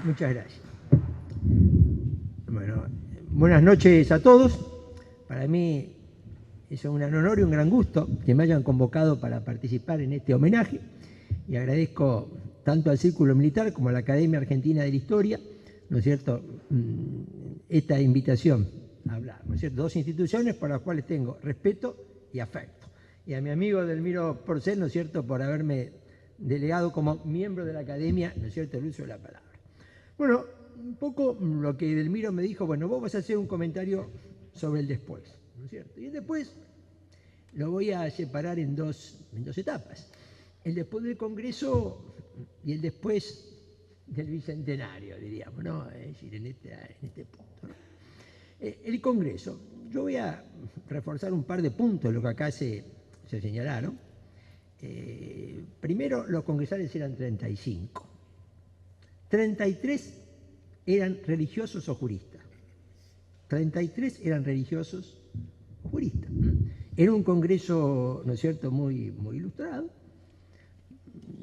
Muchas gracias. Bueno, buenas noches a todos. Para mí es un gran honor y un gran gusto que me hayan convocado para participar en este homenaje y agradezco tanto al Círculo Militar como a la Academia Argentina de la Historia, ¿no es cierto?, esta invitación a hablar, ¿no es cierto?, dos instituciones por las cuales tengo respeto y afecto. Y a mi amigo Delmiro Porcel, ¿no es cierto?, por haberme delegado como miembro de la Academia, ¿no es cierto?, el uso de la palabra. Bueno, un poco lo que Delmiro me dijo, bueno, vos vas a hacer un comentario sobre el después, ¿no es cierto? Y el después lo voy a separar en dos etapas. El después del Congreso y el después del Bicentenario, diríamos, ¿no? Es decir, en este punto, ¿no? El Congreso, yo voy a reforzar un par de puntos de lo que acá se señalaron. Primero, los congresales eran 35. 33 eran religiosos o juristas. 33 eran religiosos o juristas. Era un congreso, ¿no es cierto?, muy ilustrado.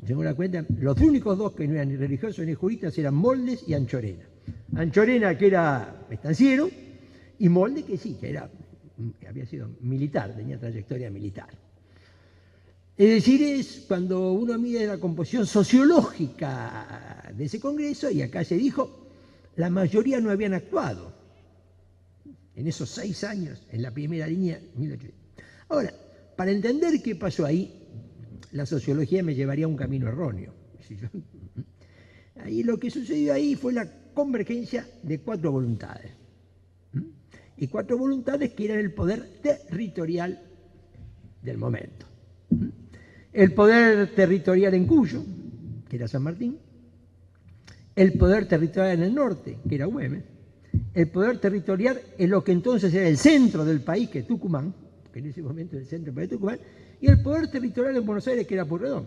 Según la cuenta, los únicos dos que no eran ni religiosos ni juristas eran Moldes y Anchorena. Anchorena, que era estanciero, y Moldes, que sí, que había sido militar, tenía trayectoria militar. Es decir, es cuando uno mide la composición sociológica de ese congreso, y acá se dijo, la mayoría no habían actuado en esos 6 años, en la primera línea, 1800. Ahora, para entender qué pasó ahí, la sociología me llevaría a un camino erróneo. Ahí lo que sucedió ahí fue la convergencia de 4 voluntades. Y 4 voluntades que eran el poder territorial del momento. El poder territorial en Cuyo, que era San Martín, el poder territorial en el norte, que era Güemes, el poder territorial en lo que entonces era el centro del país, que es Tucumán, que en ese momento era el centro del país de Tucumán, y el poder territorial en Buenos Aires, que era Pueyrredón.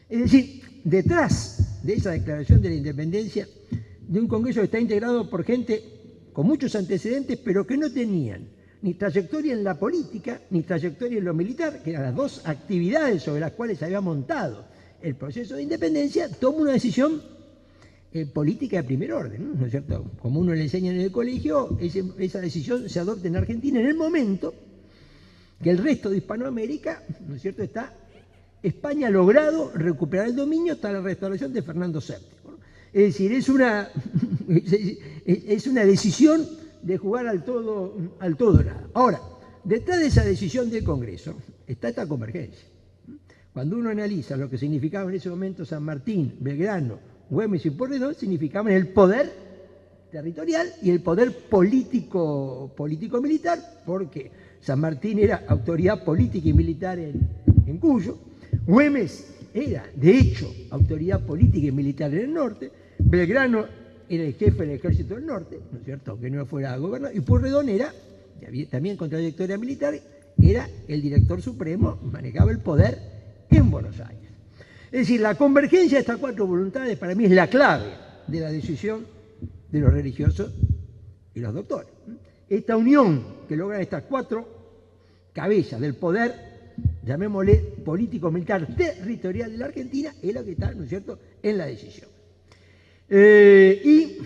Es decir, detrás de esa declaración de la independencia, de un Congreso que está integrado por gente con muchos antecedentes, pero que no tenían ni trayectoria en la política, ni trayectoria en lo militar, que eran las dos actividades sobre las cuales se había montado el proceso de independencia, toma una decisión política de primer orden, ¿no es cierto? Como uno le enseña en el colegio, esa decisión se adopta en Argentina en el momento que el resto de Hispanoamérica, ¿no es cierto?, España ha logrado recuperar el dominio hasta la restauración de Fernando VII. ¿No? Es decir, es una decisión de jugar al todo nada. Ahora, detrás de esa decisión del Congreso está esta convergencia. Cuando uno analiza lo que significaba en ese momento San Martín, Belgrano, Güemes y Pueyrredón, significaban el poder territorial y el poder político-militar, porque San Martín era autoridad política y militar en Cuyo, Güemes era, de hecho, autoridad política y militar en el norte, Belgrano era el jefe del ejército del norte, ¿no es cierto?, aunque no fuera gobernador, y Pueyrredón era, también con trayectoria militar, era el director supremo, manejaba el poder en Buenos Aires. Es decir, la convergencia de estas 4 voluntades para mí es la clave de la decisión de los religiosos y los doctores. Esta unión que logran estas 4 cabezas del poder, llamémosle político-militar territorial de la Argentina, es la que está, ¿no es cierto?, en la decisión. Y,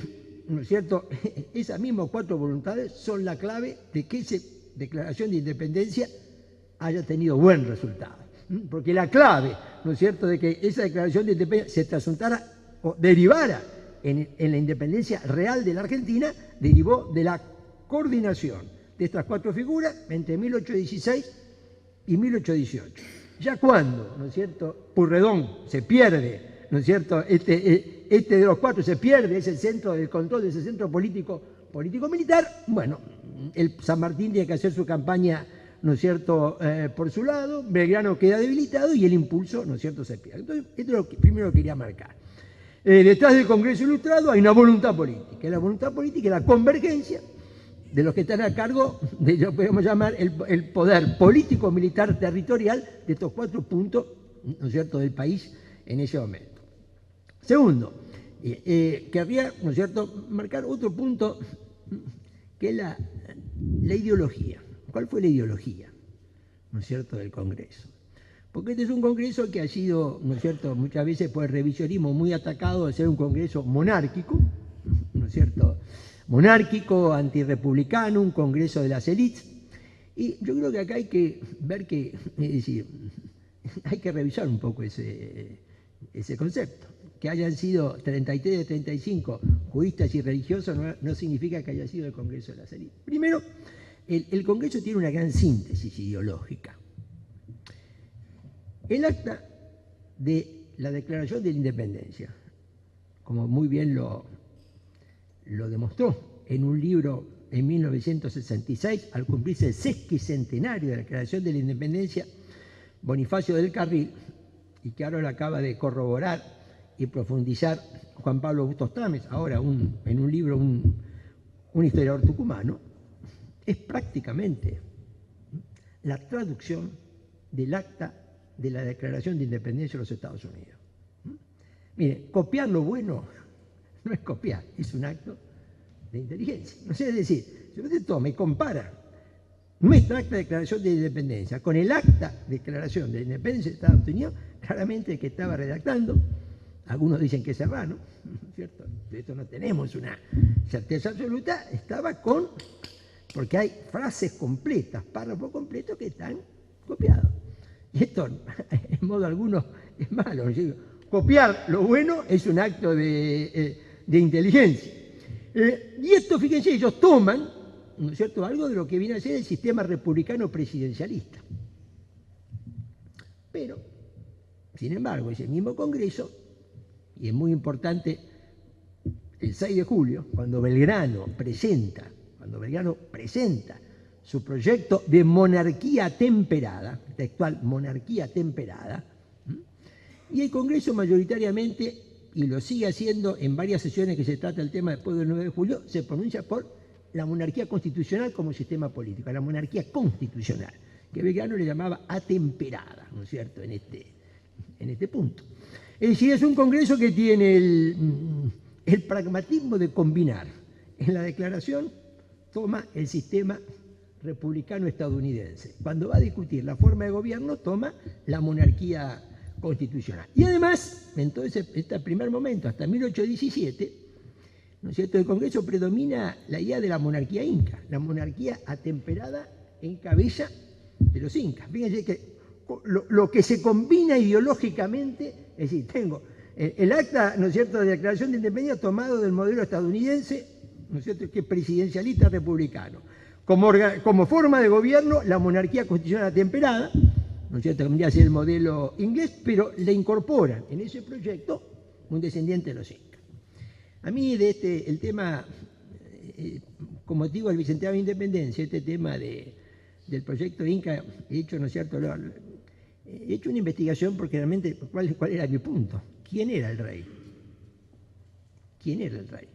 ¿no es cierto?, esas mismas 4 voluntades son la clave de que esa declaración de independencia haya tenido buen resultado. Porque la clave, ¿no es cierto?, de que esa declaración de independencia se trasuntara o derivara en la independencia real de la Argentina, derivó de la coordinación de estas 4 figuras entre 1816 y 1818. Ya cuando, ¿no es cierto?, Pueyrredón se pierde, ¿no es cierto?, este de los 4 se pierde, es el centro del control de ese centro político-militar, bueno, el San Martín tiene que hacer su campaña, ¿no es cierto?, por su lado, Belgrano queda debilitado y el impulso, ¿no es cierto?, se pierde. Entonces, esto es lo que primero quería marcar. Detrás del Congreso Ilustrado hay una voluntad política, la voluntad política es la convergencia de los que están a cargo de lo que podemos llamar el poder político-militar territorial de estos 4 puntos, ¿no es cierto?, del país en ese momento. Segundo, querría, ¿no es cierto?, marcar otro punto, que es la ideología. ¿Cuál fue la ideología, ¿no es cierto?, del Congreso? Porque este es un congreso que ha sido, ¿no es cierto?, muchas veces por el revisionismo muy atacado de ser un congreso monárquico, ¿no es cierto?, monárquico, antirrepublicano, un congreso de las élites. Y yo creo que acá hay que ver que, es decir, hay que revisar un poco ese concepto. Que hayan sido 33 de 35 juristas y religiosos no significa que haya sido el congreso de las élites. Primero, el congreso tiene una gran síntesis ideológica. El acta de la Declaración de la Independencia, como muy bien lo demostró en un libro en 1966, al cumplirse el sesquicentenario de la Declaración de la Independencia, Bonifacio del Carril, y que ahora lo acaba de corroborar y profundizar Juan Pablo Bustos Tames, ahora en un libro, un historiador tucumano, es prácticamente la traducción del acta de la Declaración de Independencia de los Estados Unidos. Mire, copiar lo bueno no es copiar, es un acto de inteligencia. No sé, es decir, si usted toma y compara nuestra acta de declaración de independencia con el acta de declaración de independencia de Estados Unidos, claramente el que estaba redactando, algunos dicen que es Serrano, ¿cierto? De esto no tenemos una certeza absoluta, estaba porque hay frases completas, párrafos completos que están copiados. Y esto, en modo alguno, es malo. ¿Sí? Copiar lo bueno es un acto de inteligencia. Y esto, fíjense, ellos toman, ¿no es cierto?, algo de lo que viene a ser el sistema republicano presidencialista. Pero, sin embargo, ese mismo Congreso, y es muy importante, el 6 de julio, cuando Belgrano presenta su proyecto de monarquía temperada, textual, monarquía temperada, y el Congreso mayoritariamente, y lo sigue haciendo en varias sesiones que se trata el tema después del 9 de julio, se pronuncia por la monarquía constitucional como sistema político, la monarquía constitucional, que Belgrano le llamaba atemperada, ¿no es cierto?, en este punto. Es decir, es un Congreso que tiene el pragmatismo de combinar. En la declaración toma el sistema republicano estadounidense. Cuando va a discutir la forma de gobierno, toma la monarquía constitucional. Y además, en todo este primer momento, hasta 1817, ¿no es cierto?, el Congreso predomina la idea de la monarquía inca, la monarquía atemperada en cabeza de los incas. Fíjense que lo que se combina ideológicamente, es decir, tengo el acta, ¿no es cierto?, de declaración de independencia tomado del modelo estadounidense, ¿no es cierto?, que es presidencialista republicano. Como forma de gobierno, la monarquía constitucional atemperada, ¿no es cierto?, que vendría a ser el modelo inglés, pero le incorporan en ese proyecto un descendiente de los incas. A mí el tema, con motivo del bicentenario de independencia, este tema del proyecto inca, he hecho, ¿no es cierto?, he hecho una investigación porque realmente, ¿cuál era mi punto? ¿Quién era el rey? ¿Quién era el rey?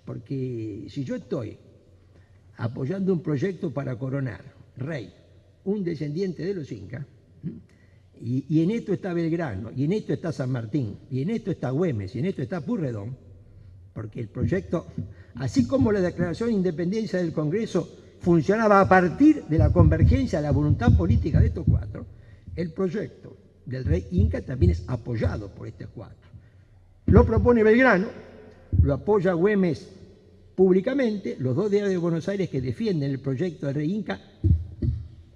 Porque si yo estoy apoyando un proyecto para coronar rey, un descendiente de los incas, y en esto está Belgrano, y en esto está San Martín, y en esto está Güemes, y en esto está Pueyrredón, porque el proyecto, así como la Declaración de Independencia del Congreso funcionaba a partir de la convergencia de la voluntad política de estos cuatro, el proyecto del rey inca también es apoyado por estos cuatro. Lo propone Belgrano, lo apoya Güemes públicamente, los dos diarios de Buenos Aires que defienden el proyecto del rey inca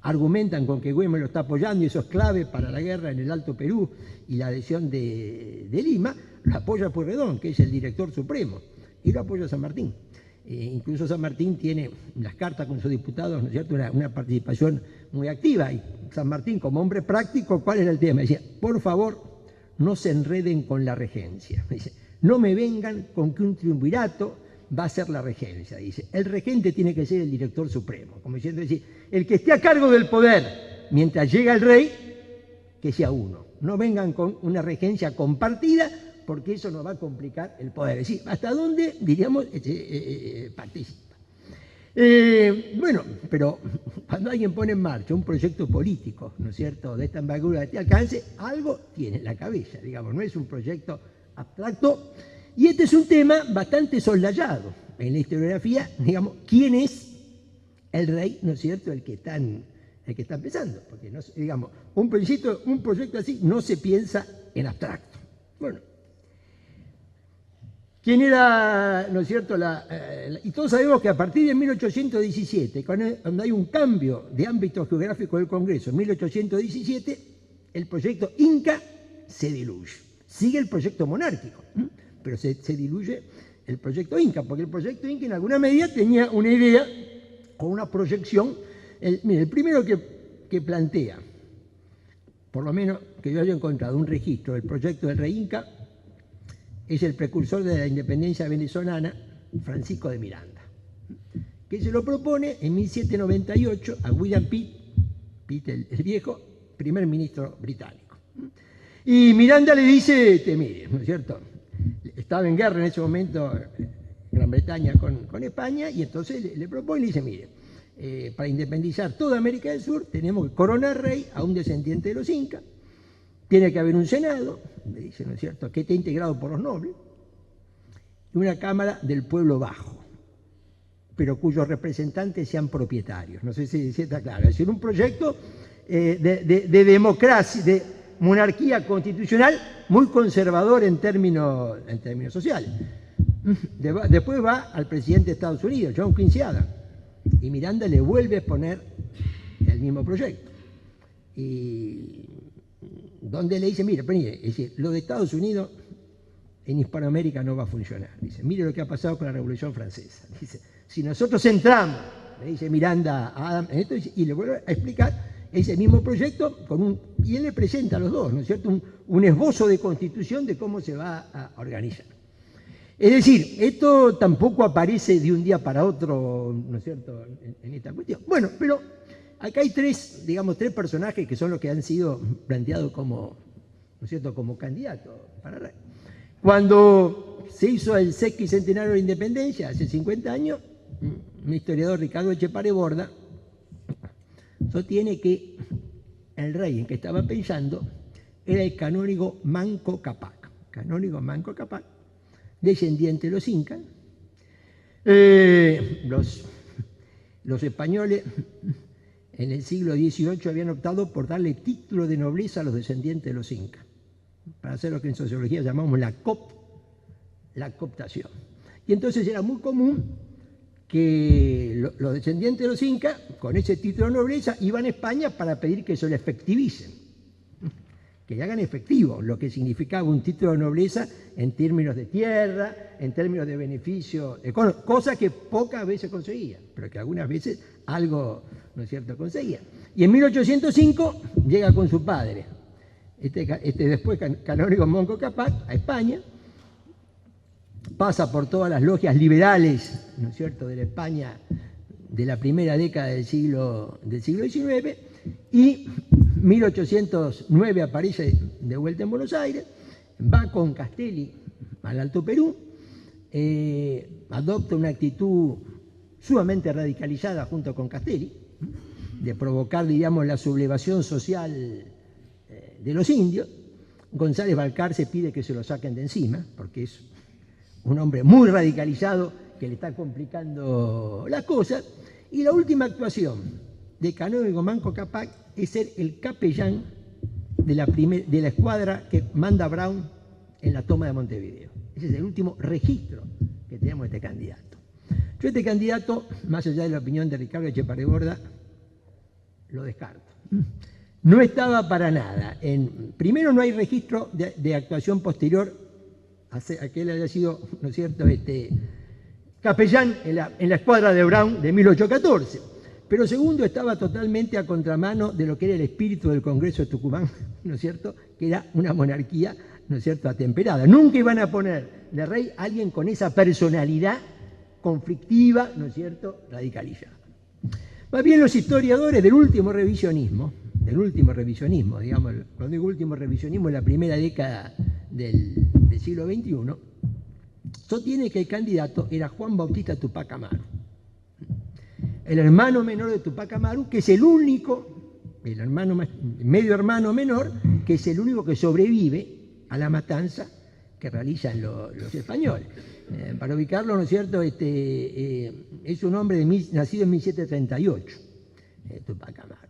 argumentan con que Güemes lo está apoyando y eso es clave para la guerra en el Alto Perú y la adhesión de Lima. Lo apoya Pueyrredón, que es el director supremo, y lo apoya San Martín. Incluso San Martín tiene las cartas con sus diputados, ¿no es cierto?, una participación muy activa. Y San Martín, como hombre práctico, ¿cuál era el tema? Decía, por favor, no se enreden con la regencia. Dice, no me vengan con que un triunvirato va a ser la regencia. Dice, el regente tiene que ser el director supremo. Como diciendo, decir, el que esté a cargo del poder mientras llega el rey, que sea uno. No vengan con una regencia compartida, porque eso nos va a complicar el poder. Es decir, hasta dónde, diríamos, participa. Bueno, pero cuando alguien pone en marcha un proyecto político, ¿no es cierto?, de esta envergadura, de este alcance, algo tiene en la cabeza, digamos, no es un proyecto abstracto. Y este es un tema bastante soslayado en la historiografía, digamos, ¿quién es el rey, ¿no es cierto?, el que están el que está empezando, porque no, digamos, un proyecto así no se piensa en abstracto. Bueno, ¿quién era, no es cierto? Y todos sabemos que a partir de 1817, cuando hay un cambio de ámbito geográfico del Congreso, en 1817, el proyecto Inca se diluye. Sigue el proyecto monárquico, pero se diluye el proyecto Inca, porque el proyecto Inca en alguna medida tenía una idea con una proyección. Mire, el primero que plantea, por lo menos que yo haya encontrado un registro del proyecto del rey Inca, es el precursor de la independencia venezolana, Francisco de Miranda, que se lo propone en 1798 a William Pitt el viejo, primer ministro británico. Y Miranda le dice, mire, ¿no es cierto? Estaba en guerra en ese momento Gran Bretaña con España, y entonces le propone y le dice, mire, para independizar toda América del Sur tenemos que coronar rey a un descendiente de los incas, tiene que haber un senado, me dice, ¿no es cierto?, que esté integrado por los nobles, y una cámara del pueblo bajo, pero cuyos representantes sean propietarios. No sé si está claro. Es decir, un proyecto de democracia, de monarquía constitucional muy conservador en términos sociales. Después va al presidente de Estados Unidos, John Quincy Adams, y Miranda le vuelve a exponer el mismo proyecto. Y donde le dice, mire, es decir, lo de Estados Unidos en Hispanoamérica no va a funcionar. Dice, mire lo que ha pasado con la Revolución Francesa. Dice, si nosotros entramos, le dice Miranda a Adams, en esto, y le vuelve a explicar ese mismo proyecto, y él le presenta a los dos, ¿no es cierto?, un esbozo de constitución de cómo se va a organizar. Es decir, esto tampoco aparece de un día para otro, ¿no es cierto?, en esta cuestión. Bueno, pero acá hay tres personajes que son los que han sido planteados como, ¿no es cierto?, como candidatos para rey. Cuando se hizo el sesquicentenario de la independencia, hace 50 años, un historiador, Ricardo Etchepare Borda, sostiene que el rey en que estaba pensando era el canónigo Manco Cápac, descendiente de los incas. Los españoles en el siglo XVIII habían optado por darle título de nobleza a los descendientes de los incas, para hacer lo que en sociología llamamos la cooptación. Y entonces era muy común que los descendientes de los incas, con ese título de nobleza, iban a España para pedir que se lo efectivicen, que hagan efectivo lo que significaba un título de nobleza en términos de tierra, en términos de beneficio, cosa que pocas veces conseguía, pero que algunas veces algo, ¿no es cierto?, conseguía. Y en 1805 llega con su padre, después canónigo Manco Cápac, a España, pasa por todas las logias liberales, ¿no es cierto?, de la España de la primera década del siglo XIX, y 1809 aparece de vuelta en Buenos Aires, va con Castelli al Alto Perú, adopta una actitud sumamente radicalizada junto con Castelli, de provocar, digamos, la sublevación social de los indios. González Balcarce pide que se lo saquen de encima, porque es un hombre muy radicalizado que le está complicando las cosas. Y la última actuación de canónigo Manco Cápac es ser el capellán de la escuadra que manda Brown en la toma de Montevideo. Ese es el último registro que tenemos de este candidato. Yo este candidato, más allá de la opinión de Ricardo Etchepare Borda, lo descarto. No estaba para nada. Primero, no hay registro de actuación posterior a que él haya sido, ¿no es cierto?, capellán en la escuadra de Brown de 1814. Pero segundo, estaba totalmente a contramano de lo que era el espíritu del Congreso de Tucumán, ¿no es cierto?, que era una monarquía, ¿no es cierto?, atemperada. Nunca iban a poner de rey a alguien con esa personalidad conflictiva, ¿no es cierto?, radicalizada. Más bien los historiadores del último revisionismo, digamos, cuando digo último revisionismo, en la primera década del siglo XXI, sostiene que el candidato era Juan Bautista Tupac Amaru, el hermano menor de Tupac Amaru, que es el único, medio hermano menor, que es el único que sobrevive a la matanza que realizan los españoles. Para ubicarlo, ¿no es cierto?, es un hombre nacido en 1738, Tupac Amaru.